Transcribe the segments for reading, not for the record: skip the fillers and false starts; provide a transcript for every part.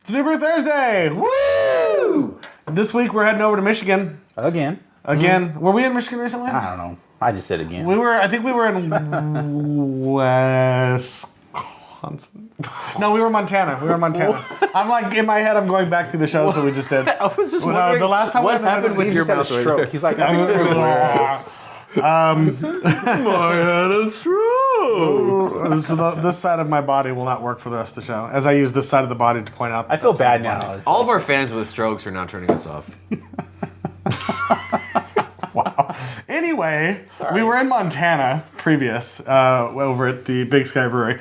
It's New Brew Thursday! Woo! This week we're heading over to Michigan. Again. Were we in Michigan recently? I don't know. I just said again. I think we were in Wisconsin. No, we were in Montana. I'm like, in my head, I'm going back through the shows that we just did. I was just wondering, the last time what we happened with your had a mouth stroke. right He's like, I had a stroke. This side of my body will not work for the rest of the show, as I use this side of the body to point out. I feel bad now. All of our fans with strokes are now turning us off. Wow. Anyway, we were in Montana previous, over at the Big Sky Brewery.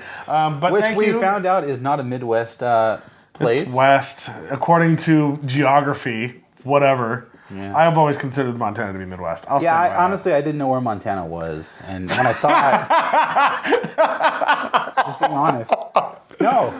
Which we found out is not a Midwest place. It's West, according to geography, whatever. Yeah. I have always considered Montana to be Midwest. Honestly, I didn't know where Montana was. And when I saw it, just being honest. No.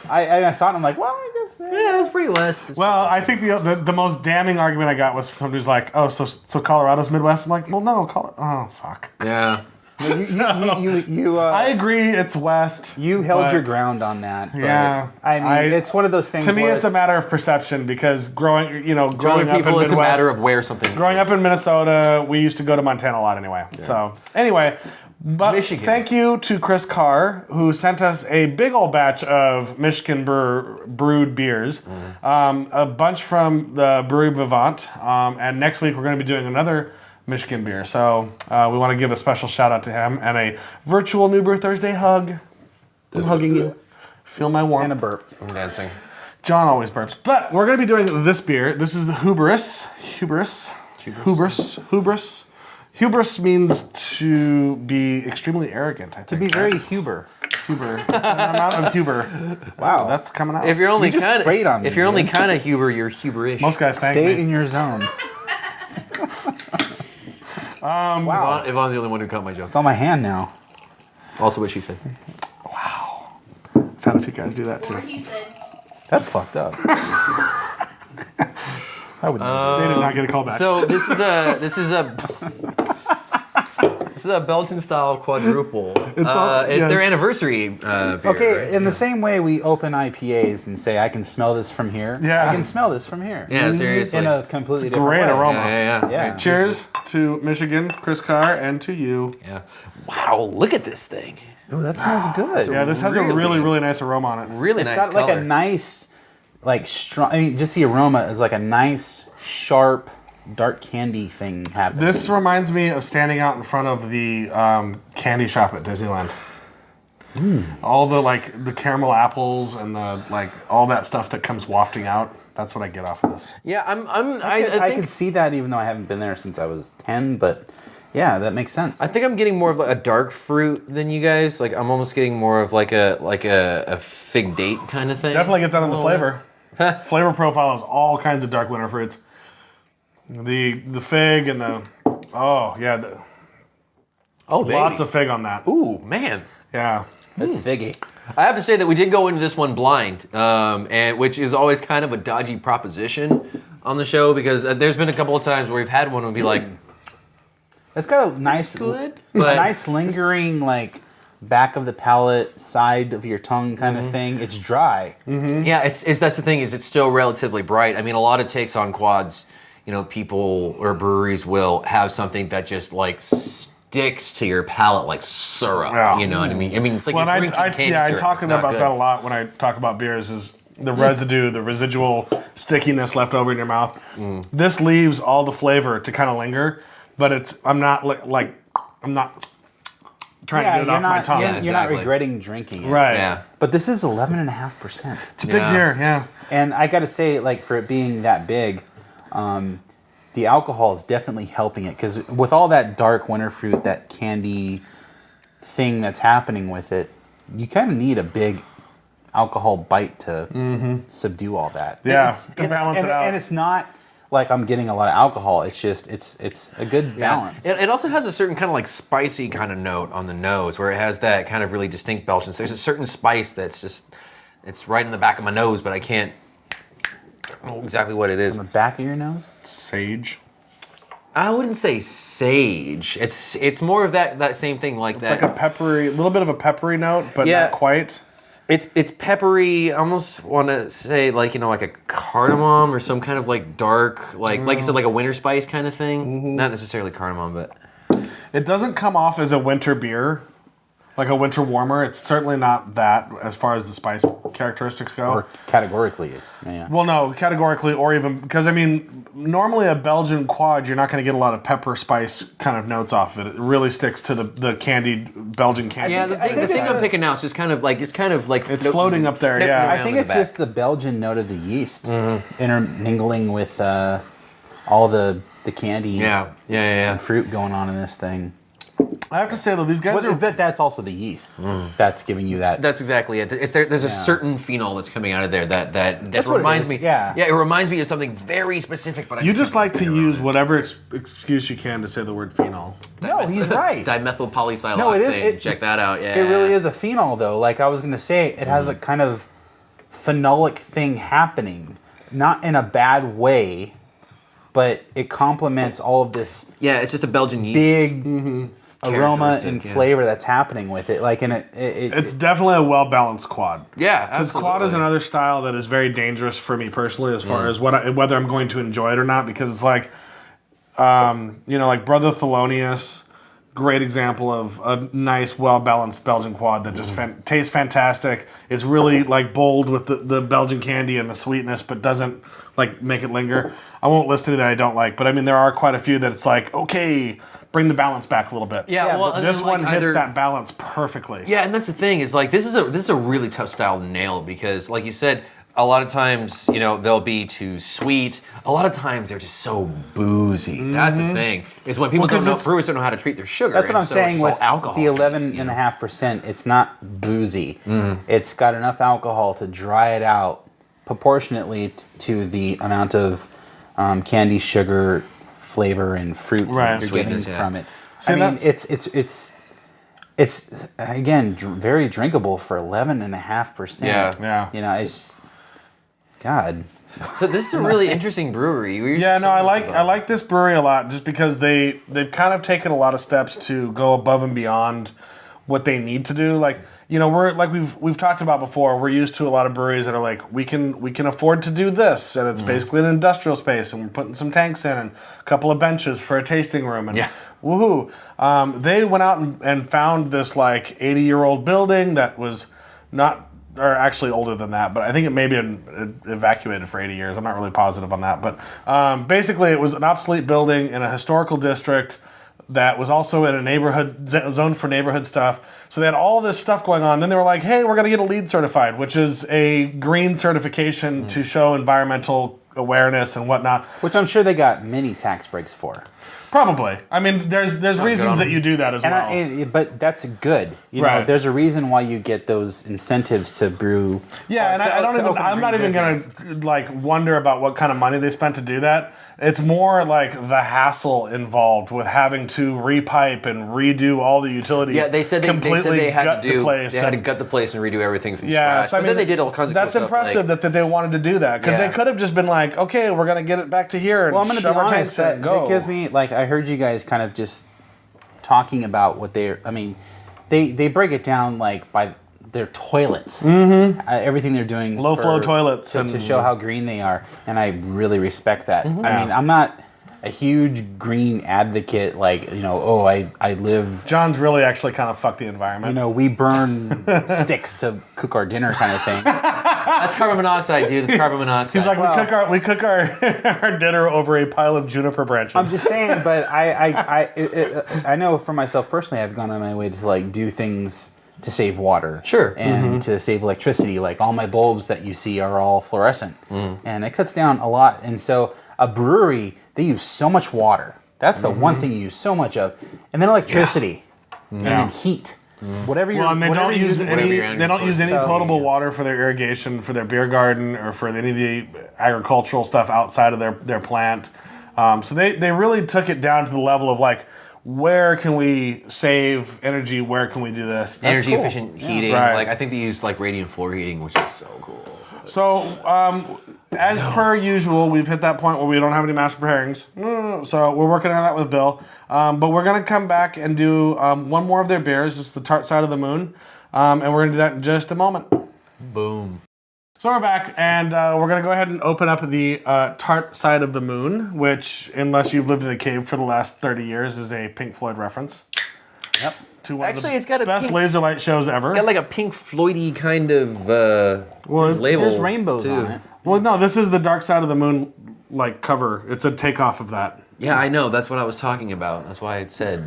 I saw it and I'm like, well, I guess. Yeah, it's pretty west. I think the most damning argument I got was from somebody who's like, oh, so Colorado's Midwest? I'm like, well, no, oh, fuck. Yeah. I agree, it's West. You held your ground on that. But yeah. I mean, it's one of those things. To me, it's a matter of perception because growing up in Midwest, it's a matter of where something. Growing up in Minnesota, we used to go to Montana a lot anyway. Yeah. So anyway, but Michigan. Thank you to Chris Carr who sent us a big old batch of Michigan brewed beers, a bunch from the Brewery Vivant, and next week we're going to be doing another Michigan beer. So we want to give a special shout out to him and a virtual New Brew Thursday hug. I'm hugging you. Feel my warmth. And a burp. I'm dancing. John always burps. But we're going to be doing this beer. This is the Hubris. Hubris means to be extremely arrogant, I think. To be very Huber. Huber. It's an amount of Huber. Wow. That's coming out. If you're only You just sprayed on me, if you're only dude. kind of Huber, you're Huberish. Most guys thank Stay me. in your zone. Wow. Yvonne's the only one who cut my joke. It's on my hand now. Also what she said. Wow. I've had a few guys do that too. That's fucked up. I would never. They did not get a call back. So this is a Belgian style quadruple. It's their anniversary beer. Okay, right? in the same way we open IPAs and say, I can smell this from here. Yeah. I can smell this from here. Yeah, seriously. In a completely different great way. aroma. Yeah. Cheers to Michigan, Chris Carr, and to you. Yeah. Wow, look at this thing. Ooh, that smells good. Yeah, this has a really, really nice aroma on it. Really It's nice got like color. a nice, like strong, I mean, just the aroma is like a nice, sharp, dark candy thing happening. This reminds me of standing out in front of the candy shop at Disneyland. All the caramel apples and all that stuff that comes wafting out. That's what I get off of this. Yeah, I think can see that even though I haven't been there since I was 10, but yeah, that makes sense. I think I'm getting more of a dark fruit than you guys. Like I'm almost getting more of like a fig date kind of thing. Definitely get that on the flavor. Flavor profile is all kinds of dark winter fruits. The fig and baby. lots of fig on that. Ooh, man. Yeah. It's figgy. I have to say that we did go into this one blind, and which is always kind of a dodgy proposition on the show because there's been a couple of times where we've had one and be like, It's got a nice, good, a but nice lingering like back of the palate, side of your tongue kind of thing. It's dry. yeah, it's that's the thing is it's still relatively bright. I mean, a lot of takes on quads, people or breweries will have something that just like sticks to your palate like syrup. Yeah. You know what I mean? I mean, it's like Well, you're drinking candy I'm syrup. talking It's not about good. that a lot when I talk about beers is the residue, the residual stickiness left over in your mouth. This leaves all the flavor to kind of linger, but I'm not trying to get it off my tongue. Yeah, You're not exactly. regretting drinking it. Right. Yeah. But this is 11.5%. It's a big beer, yeah. And I got to say, like, for it being that big, the alcohol is definitely helping it. Because with all that dark winter fruit, that candy thing that's happening with it, you kind of need a big alcohol bite to subdue all that. Yeah, It's- to balance it out. And it's not like I'm getting a lot of alcohol. It's just, it's a good balance. It also has a certain kind of like spicy kind of note on the nose where it has that kind of really distinct Belgian. There's a certain spice that's just, it's right in the back of my nose, but I can't know exactly what it is. On the back of your nose? Sage. I wouldn't say sage. It's more of that same thing like It's that. like a peppery, a little bit of a peppery note, but Yeah. not quite. It's peppery. I almost want to say like like a cardamom or some kind of like dark like you said like a winter spice kind of thing. Not necessarily cardamom, but It doesn't come off as a winter beer, like a winter warmer. It's certainly not that as far as the spice characteristics go. Or categorically, yeah. Well, no, categorically, or even because I mean, normally a Belgian quad, you're not going to get a lot of pepper spice kind of notes off of it. It really sticks to the candied Belgian candy. yeah, the thing I'm picking now is just kind of like it's floating up there. Yeah, I think it's just the Belgian note of the yeast intermingling with all the candy and fruit going on in this thing. I have to say though, these guys that's also the yeast that's giving you that. That's exactly it. There's a certain phenol that's coming out of there that reminds me. Yeah, it reminds me of something very specific. But you just like to use whatever excuse you can to say the word phenol. No, he's right. Dimethyl polysiloxane. No, it is. Check that out. Yeah, it really is a phenol though. Like I was gonna say, it has a kind of phenolic thing happening, not in a bad way, but it complements all of this. Yeah, it's just a Belgian yeast. Big aroma and flavor that's happening with it. Like, It's definitely a well-balanced quad. Yeah, because quad is another style that is very dangerous for me personally, as far as whether I'm going to enjoy it or not. Because it's like, like Brother Thelonious, great example of a nice, well-balanced Belgian quad that just tastes fantastic. It's really like bold with the Belgian candy and the sweetness, but doesn't like make it linger. I won't list any that I don't like, but I mean there are quite a few that it's like, okay, bring the balance back a little bit. Yeah, well, but this one hits that balance perfectly. Yeah, and that's the thing is like this is a really tough style to nail because, like you said, a lot of times they'll be too sweet. A lot of times they're just so boozy. That's the thing is when people brewers don't know how to treat their sugar. That's what I'm saying with alcohol. The 11.5%. It's not boozy. It's got enough alcohol to dry it out proportionately to the amount of candy, sugar, flavor, and fruit that you're getting from it. See, I mean, it's again very drinkable for 11.5%. Yeah. It's God. So this is a really interesting brewery. I like this brewery a lot just because they've kind of taken a lot of steps to go above and beyond what they need to do. Like, we're like we've talked about before, we're used to a lot of breweries that are like, we can afford to do this, and it's basically an industrial space, and we're putting some tanks in and a couple of benches for a tasting room, and woohoo. They went out and found this like 80-year-old building that was not, or actually older than that, but I think it may be evacuated for 80 years. I'm not really positive on that, but basically it was an obsolete building in a historical district that was also in a neighborhood zone for neighborhood stuff. So they had all this stuff going on. Then they were like, hey, we're going to get a LEED certified, which is a green certification to show environmental awareness and whatnot. Which I'm sure they got many tax breaks for. Probably. I mean, there's reasons that you do that as well. But that's good. You know, there's a reason why you get those incentives to brew. Yeah, and I'm not even going to like wonder about what kind of money they spent to do that. It's more like the hassle involved with having to repipe and redo all the utilities. Yeah, they said they had to gut the place and redo everything from scratch. So I mean, then they did all kinds of that's cool impressive stuff, that they wanted to do that, because they could have just been like, okay, we're going to get it back to here and I'm gonna shove be our honest, tanks in and go. It gives me, like, I heard you guys kind of just talking about what they break it down like by their toilets, everything they're doing, low flow toilets, to show how green they are, and I really respect that. I mean, I'm not a huge green advocate, like, I live. John's really actually kind of fucked the environment. We burn sticks to cook our dinner, kind of thing. That's carbon monoxide, dude. That's carbon monoxide. He's like, we cook our dinner over a pile of juniper branches. I'm just saying, but I know for myself personally, I've gone on my way to like do things to save water, and to save electricity. Like all my bulbs that you see are all fluorescent, and it cuts down a lot. And so a brewery, they use so much water. That's the one thing you use so much of, and then electricity, and then heat. Whatever you're. Well, and they don't use any So- potable water for their irrigation, for their beer garden, or for any of the agricultural stuff outside of their plant. So they really took it down to the level of like, where can we save energy? Where can we do this? Energy efficient heating. Right. Like I think they use like radiant floor heating, which is so cool. So, as per usual, we've hit that point where we don't have any master pairings. So we're working on that with Bill. But we're going to come back and do one more of their beers. It's the Tart Side of the Moon. And we're going to do that in just a moment. Boom. So we're back, and we're going to go ahead and open up the Tart Side of the Moon, which, unless you've lived in a cave for the last 30 years, is a Pink Floyd reference. Yep. To one Actually, of the it's got a best pink- laser light shows ever. Got like a Pink Floydy kind of label. There's rainbows too. on it. Well, no, this is the Dark Side of the Moon like cover. It's a takeoff of that. Yeah, I know. That's what I was talking about. That's why I said.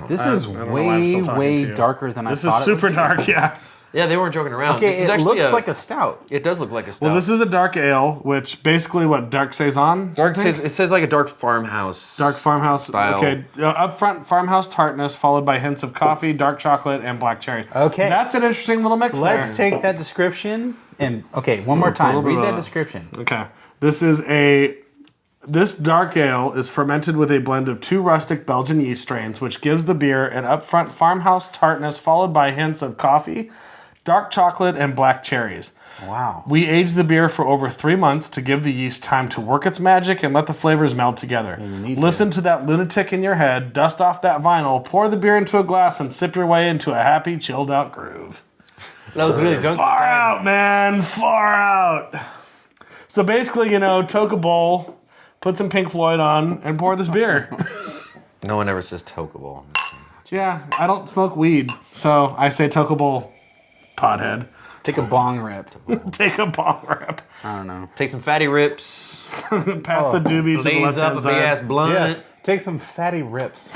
This is I don't know why I'm still way, talking to way you. darker than I This thought is it would super be. dark, yeah. Yeah, they weren't joking around. Okay, This is it actually looks like a stout. It does look like a stout. Well, this is a dark ale, which basically what dark saison. Dark says it says like a dark farmhouse. Dark farmhouse style. Okay, up front farmhouse tartness, followed by hints of coffee, dark chocolate, and black cherries. Okay. That's an interesting little mix Let's there. take that description and one more time. Read that description. Okay. This dark ale is fermented with a blend of 2 rustic Belgian yeast strains, which gives the beer an upfront farmhouse tartness, followed by hints of coffee, dark chocolate, and black cherries. Wow. We aged the beer for over 3 months to give the yeast time to work its magic and let the flavors meld together. Listen to that lunatic in your head, dust off that vinyl, pour the beer into a glass, and sip your way into a happy, chilled out groove. That was really drunk. Far out, man. Far out. So basically, toke a bowl, put some Pink Floyd on, and pour this beer. No one ever says tokable. Yeah, I don't smoke weed, so I say toke a bowl, pothead. Take a bong rip. Take a bong rip. I don't know. Take some fatty rips. Pass the doobie to the Blaze up left-hand a big ass side. blunt. Yes. Take some fatty rips.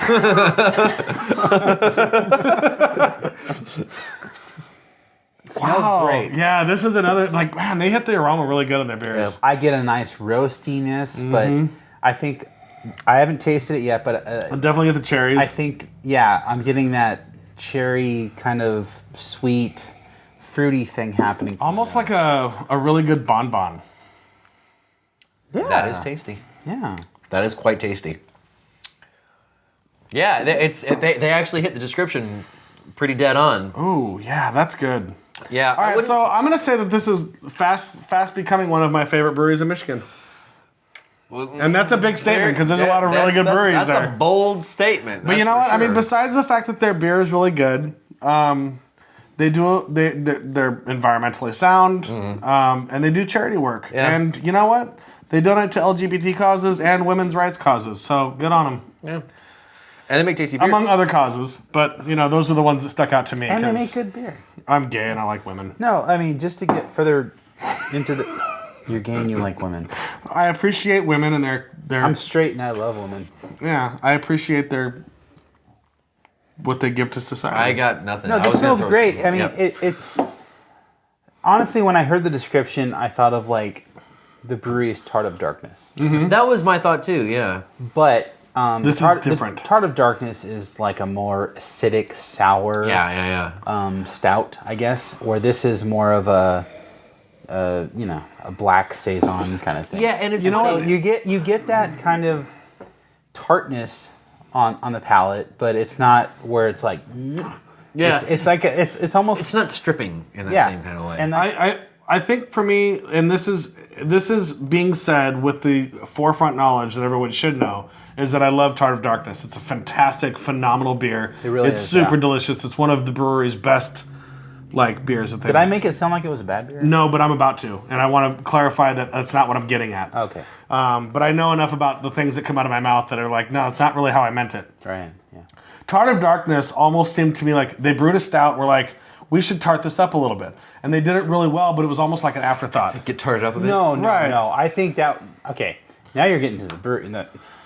It smells great. Yeah, this is another, man, they hit the aroma really good on their beers. I get a nice roastiness, but I think I haven't tasted it yet, but I definitely get the cherries. I think, yeah, I'm getting that cherry kind of sweet, fruity thing happening. Almost like a really good bonbon. Yeah. That is tasty. Yeah. That is quite tasty. Yeah, they actually hit the description pretty dead on. Ooh, yeah, that's good. Yeah. All right, so I'm going to say that this is fast becoming one of my favorite breweries in Michigan. And that's a big statement because there's a lot of really good breweries that's there. That's a bold statement. But you know what? I mean, besides the fact that their beer is really good, they're environmentally sound, and they do charity work. Yeah. And you know what? They donate to LGBT causes and women's rights causes. So good on them. Yeah. And they make tasty beer. Among other causes, but those are the ones that stuck out to me. And they 'cause make good beer. I'm gay and I like women. No, I mean, just to get further into the... You're gay and you like women. I appreciate women and their. I'm straight and I love women. Yeah, I appreciate what they give to society. I got nothing. No, I this was gonna smells throw great. some- I mean, Yep. it's... Honestly, when I heard the description, I thought of, the brewery's Tart of Darkness. That was my thought too. Yeah. But... This is different. The Tart of Darkness is like a more acidic, sour stout, I guess, where this is more of a black saison kind of thing. Yeah, and it's So you get that kind of tartness on the palate, but it's not where it's like Yeah. it's like it's almost It's not stripping in that same kind of way. And I think for me, and this is being said with the forefront knowledge that everyone should know, is that I love Tart of Darkness. It's a fantastic, phenomenal beer. It really it's is, super yeah. delicious. It's one of the brewery's best beers that they did I make it sound like it was a bad beer? No, but I'm about to, and I want to clarify that that's not what I'm getting at. Okay. But I know enough about the things that come out of my mouth that are like, no, it's not really how I meant it. Right. Yeah. Tart of Darkness almost seemed to me like they brewed a stout and were like, we should tart this up a little bit. And they did it really well, but it was almost like an afterthought. Get tarted up a bit. No. Right. I think that okay. Now you're getting to the brewery.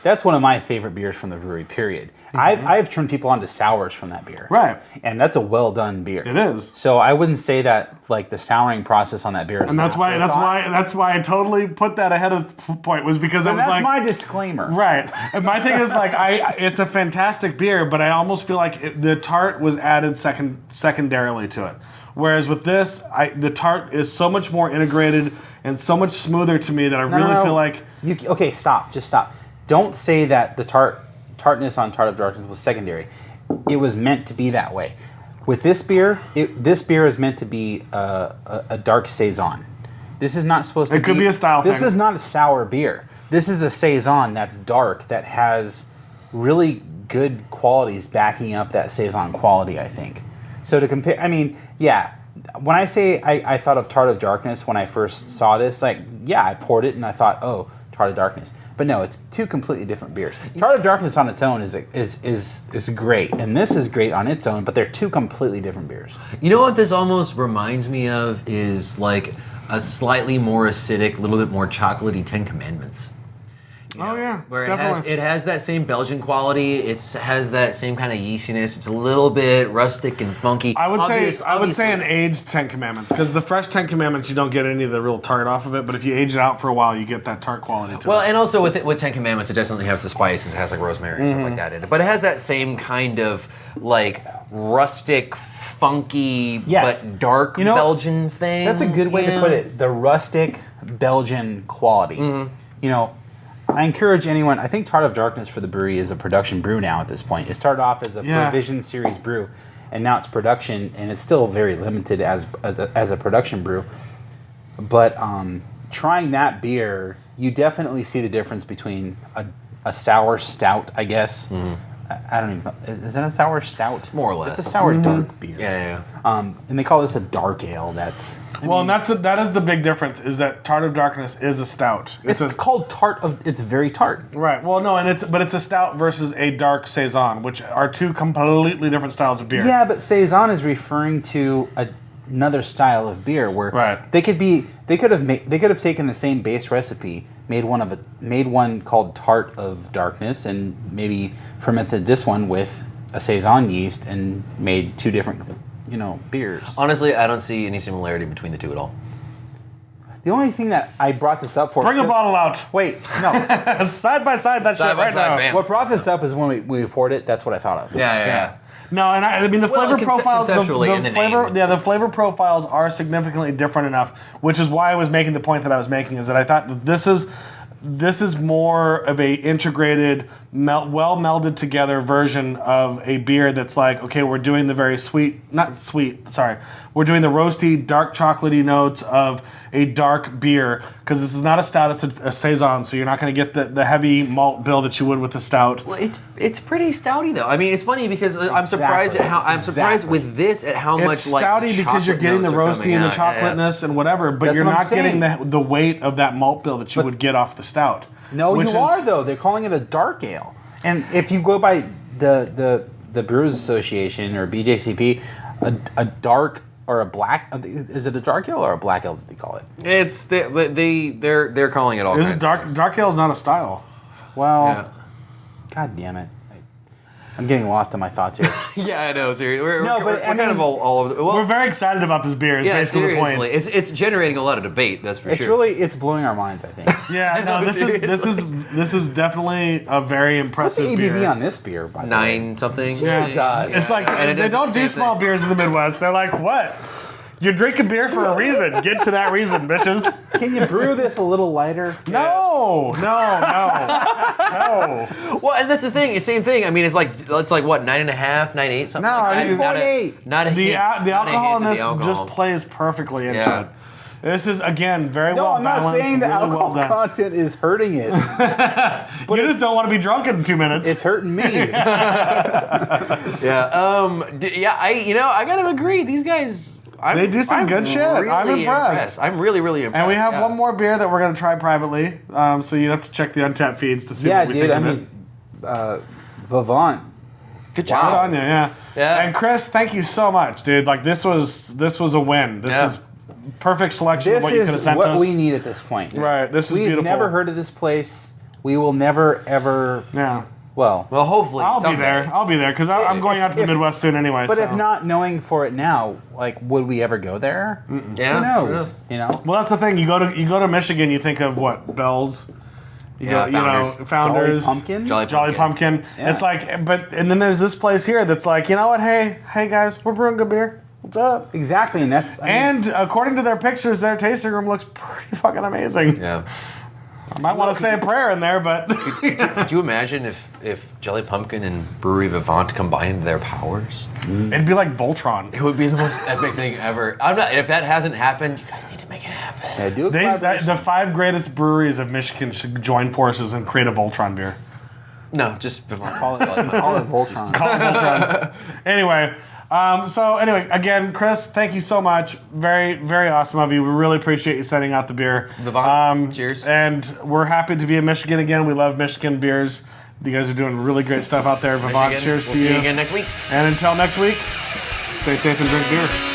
That's one of my favorite beers from the brewery. Period. I've turned people on to sours from that beer. Right. And that's a well done beer. It is. So I wouldn't say that the souring process on that beer is. And that's why I totally put that ahead of point was because I was that's like, my disclaimer. right. And my thing is it's a fantastic beer, but I almost feel like the tart was added secondarily to it. Whereas with this, the tart is so much more integrated and so much smoother to me that I really feel like Okay, stop. Just stop. Don't say that the tartness on Tart of Darkness was secondary. It was meant to be that way. With this beer, this beer is meant to be a dark saison. This is not supposed to be... It could be a style This thing. is not a sour beer. This is a saison that's dark, that has really good qualities backing up that saison quality, I think. So to compare... I mean, yeah, when I say I thought of Tart of Darkness when I first saw this, like, yeah, I poured it and I thought, oh, Tart of Darkness. But no, it's two completely different beers. Tart of Darkness on its own is great, and this is great on its own, but they're two completely different beers. You know what this almost reminds me of is like a slightly more acidic, little bit more chocolatey Ten Commandments. Oh yeah, Where definitely. it has that same Belgian quality. It has that same kind of yeastiness. It's a little bit rustic and funky. I would say Obviously- an aged Ten Commandments, because the fresh Ten Commandments you don't get any of the real tart off of it, but if you age it out for a while, you get that tart quality to Well, it. and also with Ten Commandments, it definitely has the spices. It has like rosemary and stuff like that in it. But it has that same kind of like rustic, funky, Yes. but dark Belgian thing. That's a good way you to know? put it. The rustic Belgian quality. You know, I encourage anyone. I think Tart of Darkness for the brewery is a production brew now at this point. It started off as a Provision Series brew, and now it's production, and it's still very limited as a production brew. But trying that beer, you definitely see the difference between a sour stout, I guess. I don't even know. Is that a sour stout? More or less. It's a sour dark beer. Yeah. And they call this a dark ale. That's And that is the big difference, is that Tart of Darkness is a stout. It's called tart of. It's very tart. Right. Well, no, but it's a stout versus a dark saison, which are two completely different styles of beer. Yeah, but saison is referring to another style of beer where they could have taken the same base recipe, made one called Tart of Darkness, and maybe fermented this one with a saison yeast and made two different beers. Honestly, I don't see any similarity between the two at all. The only thing that I brought this up for... Bring a bottle out. Wait, no. Side by side, that Side shit by right side, now. bam. What brought this up is when we poured it, that's what I thought of. Yeah. No, and I mean the Well, flavor profiles. conceptually in the flavor, name. yeah, the flavor profiles are significantly different enough, which is why I was making the point that I was making, is that I thought that this is more of a integrated, well melded together version of a beer that's like, okay, we're doing the very we're doing the roasty, dark chocolatey notes of a dark beer, because this is not a stout, it's a saison, so you're not going to get the heavy malt bill that you would with a stout. Well, it's pretty stouty though. I mean, it's funny because I'm surprised at how with this at how much It's like stouty because you're chocolate getting the notes are roasty coming and the out. Yeah, yeah. chocolateness and whatever, but That's you're what I'm not getting saying. the weight of that malt bill that you would get off the stout. No, which you are though. They're calling it a dark ale, and if you go by the Brewers Association or BJCP, a dark or a black, is it a dark ale or a black ale that they call it? It's they're calling it all. This kinds is of things. dark ale is not a style. Well, Yeah. God damn it. I'm getting lost in my thoughts here. Yeah, I know. Seriously, we're No, but we're I kind mean- of all over. We're very excited about this beer. yeah, based on the point. seriously, it's generating a lot of debate. That's for It's sure. it's blowing our minds, I think. Yeah, no, this is definitely a very What's the impressive ABV beer. on this beer, by the way? 9 something. Jesus. It's like And it they does don't the do same small thing. beers in the Midwest. They're like, what? You drink a beer for a reason. Get to that reason, bitches. Can you brew this a little lighter? No. Well, and that's the thing. It's same thing. I mean, it's like what 9.5, 9.8, something. No, like I that. mean, Not a 9.8. not a The hint. the Not a alcohol in hint of this the alcohol. just plays perfectly into Yeah. it. This is again very No, well I'm not balanced. saying the really alcohol well done. content is hurting it. You just don't want to be drunk in 2 minutes. It's hurting me. I gotta agree. These guys, They do some good shit. I'm impressed. I'm really impressed. And we have yeah. one more beer that we're going to try privately. So you'd have to check the Untapped feeds to see Yeah, what we dude. think I of mean, it. Good Vivant. Good job. on you, yeah. Yeah. And Chris, thank you so much, dude. Like this was a win. This Yeah. is perfect selection of This what you could have is sent what us. we need at this point. Right. This is We've beautiful. never heard of this place. We will never, ever. Yeah. Well, Well, hopefully I'll be someday. there. I'll be there because I'm going out to the if- Midwest soon anyway. but so. if not knowing for it now, like, would we ever go there? Yeah, Who knows? true. You know. Well, that's the thing. You go to Michigan, you think of what? Bell's. Yeah, Founders. Jolly Pumpkin. Jolly Pumpkin. Yeah. It's like, and then there's this place here that's like, you know what? Hey guys, we're brewing good beer. What's up? Exactly, and that's. I mean, And according to their pictures, their tasting room looks pretty fucking amazing. Yeah. I might want to say a prayer in there, but Could you imagine if Jelly Pumpkin and Brewery Vivant combined their powers? it'd be like Voltron. It would be the most epic thing ever. If that hasn't happened, you guys need to make it happen. yeah, do a collaboration. The 5 greatest breweries of Michigan should join forces and create a Voltron beer. No, just Vivant. Call it Voltron. Call it Voltron. Anyway, So anyway, again, Chris, thank you so much. Very, very awesome of you. We really appreciate you sending out the beer. Vivant, cheers. And we're happy to be in Michigan again. We love Michigan beers. You guys are doing really great stuff out there. Vivant, cheers we'll to see you. you again next week. And until next week, stay safe and drink beer.